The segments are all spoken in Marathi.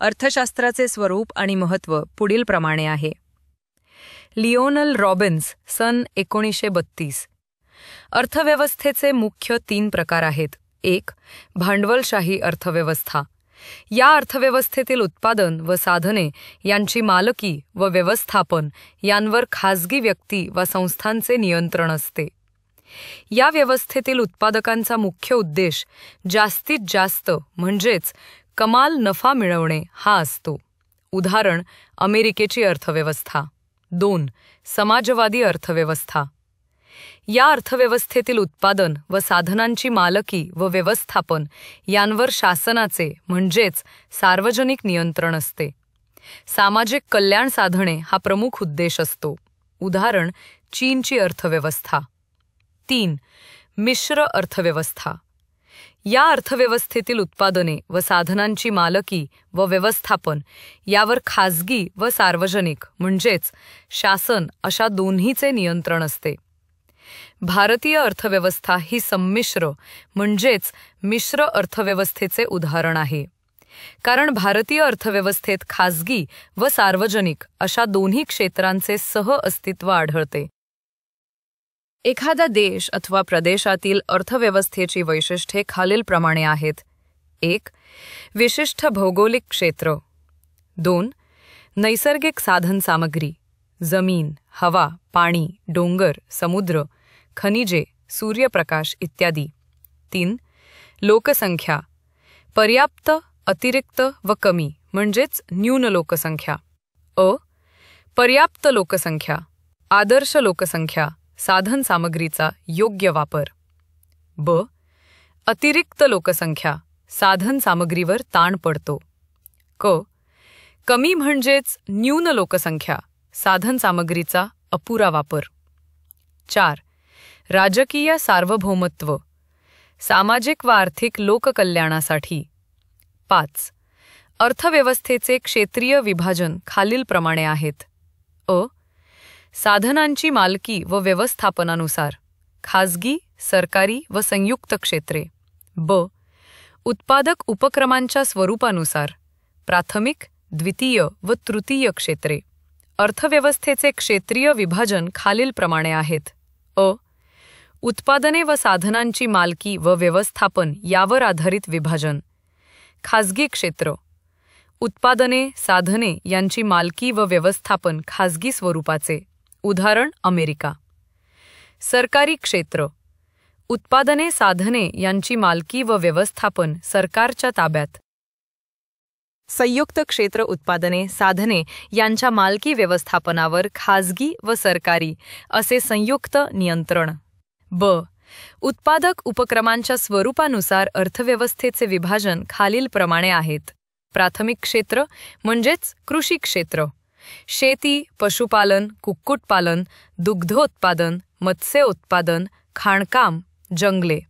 अर्थशास्त्राचे स्वरूप आणि महत्त्व पुढीलप्रमाणे आहे. लिओनल रॉबिन्स, सन 1932. अर्थव्यवस्थेचे मुख्य 3 प्रकार आहेत. 1. भांडवलशाही अर्थव्यवस्था. या अर्थव्यवस्थेतील उत्पादन व साधने यांची मालकी व व्यवस्थापन यांवर खाजगी व्यक्ती वा संस्थांचे नियंत्रण असते. या व्यवस्थेतील उत्पादकांचा मुख्य उद्देश जास्तीत जास्त म्हणजेच कमाल नफा मिळवणे हा असतो. उदाहरण अमेरिकेची अर्थव्यवस्था. 2. समाजवादी अर्थव्यवस्था. या अर्थव्यवस्थेतील उत्पादन व साधनांची मालकी व व्यवस्थापन यांवर शासनाचे म्हणजेच सार्वजनिक नियंत्रण असते. सामाजिक कल्याण साधणे हा प्रमुख उद्देश असतो. उदाहरण चीनची अर्थव्यवस्था. 3. मिश्र अर्थव्यवस्था. या अर्थव्यवस्थेतील उत्पादने व साधनांची मालकी व व्यवस्थापन यावर खाजगी व सार्वजनिक म्हणजेच शासन अशा दोन्हीचे नियंत्रण असते. भारतीय अर्थव्यवस्था ही संमिश्र म्हणजेच मिश्र अर्थव्यवस्थेचे उदाहरण आहे. कारण भारतीय अर्थव्यवस्थेत खाजगी व सार्वजनिक अशा दोन्ही क्षेत्रांचे सहअस्तित्व आढळते. एखादा देश अथवा प्रदेशातील अर्थव्यवस्थेची वैशिष्ट्ये खालीलप्रमाणे आहेत. 1. विशिष्ट भौगोलिक क्षेत्र. 2. नैसर्गिक साधनसामग्री, जमीन, हवा, पाणी, डोंगर, समुद्र, खनिजे, सूर्यप्रकाश इत्यादी. 3. लोकसंख्या. पर्याप्त, अतिरिक्त व कमी म्हणजेच न्यून लोकसंख्या. अ. पर्याप्त लोकसंख्या, आदर्श लोकसंख्या, साधनसामग्रीचा योग्य वापर. ब. अतिरिक्त लोकसंख्या, साधनसामग्रीवर ताण पडतो. क. कमी म्हणजेच न्यून लोकसंख्या, साधनसामग्रीचा अपुरा वापर. 4. राजकीय सार्वभौमत्व, सामाजिक व आर्थिक लोककल्याणासाठी. 5. अर्थव्यवस्थेचे क्षेत्रीय विभाजन खालीलप्रमाणे आहेत. अ. साधनांची मालकी व व्यवस्थापनानुसार खाजगी, सरकारी व संयुक्त क्षेत्रे. ब. उत्पादक उपक्रमांच्या स्वरूपानुसार प्राथमिक, द्वितीय व तृतीय क्षेत्रे. अर्थव्यवस्थेचे क्षेत्रीय विभाजन खालीलप्रमाणे आहेत. अ. उत्पादने व साधनांची मालकी व व्यवस्थापन यावर आधारित विभाजन. खाजगी क्षेत्र. उत्पादने, साधने यांची मालकी व व्यवस्थापन खाजगी स्वरूपाचे. उदाहरण अमेरिका. सरकारी क्षेत्र. उत्पादने, साधने यांची मालकी व व्यवस्थापन सरकारच्या ताब्यात. संयुक्त क्षेत्र. उत्पादने, साधने यांच्या मालकी व्यवस्थापनावर खाजगी व सरकारी असे संयुक्त नियंत्रण. ब. उत्पादक उपक्रमांच्या स्वरूपानुसार अर्थव्यवस्थेचे विभाजन खालीलप्रमाणे आहेत. प्राथमिक क्षेत्र म्हणजेच कृषी क्षेत्र. शेती, पशुपालन, कुक्कुटपालन, दुग्धोत्पादन, मत्स्य उत्पादन, खाणकाम, जंगले.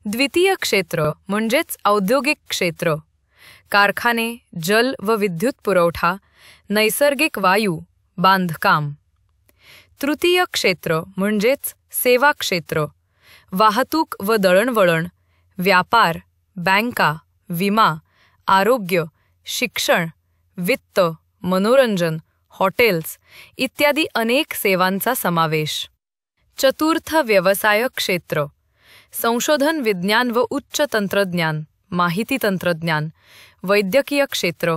द्वितीय क्षेत्र म्हणजेच औद्योगिक क्षेत्र. कारखाने, जल व विद्युत पुरवठा, नैसर्गिक वायू, बांधकाम. तृतीय क्षेत्र म्हणजेच सेवा क्षेत्र. वाहतूक व दळणवळण, व्यापार, बँका, विमा, आरोग्य, शिक्षण, वित्त, मनोरंजन, हॉटेल्स इत्यादी अनेक सेवांचा समावेश. चतुर्थ व्यवसाय क्षेत्र. संशोधन, विज्ञान व उच्च तंत्रज्ञान, माहिती तंत्रज्ञान, वैद्यकीय क्षेत्र,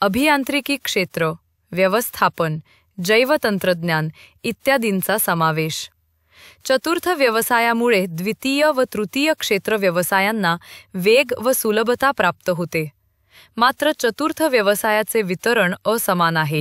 अभियांत्रिकी क्षेत्र, व्यवस्थापन, जैवतंत्रज्ञान इत्यादींचा समावेश. चतुर्थ व्यवसायामुळे द्वितीय व तृतीय क्षेत्र व्यवसायांना वेग व सुलभता प्राप्त होते. मात्र चतुर्थ व्यवसायाचे वितरण असमान आहे.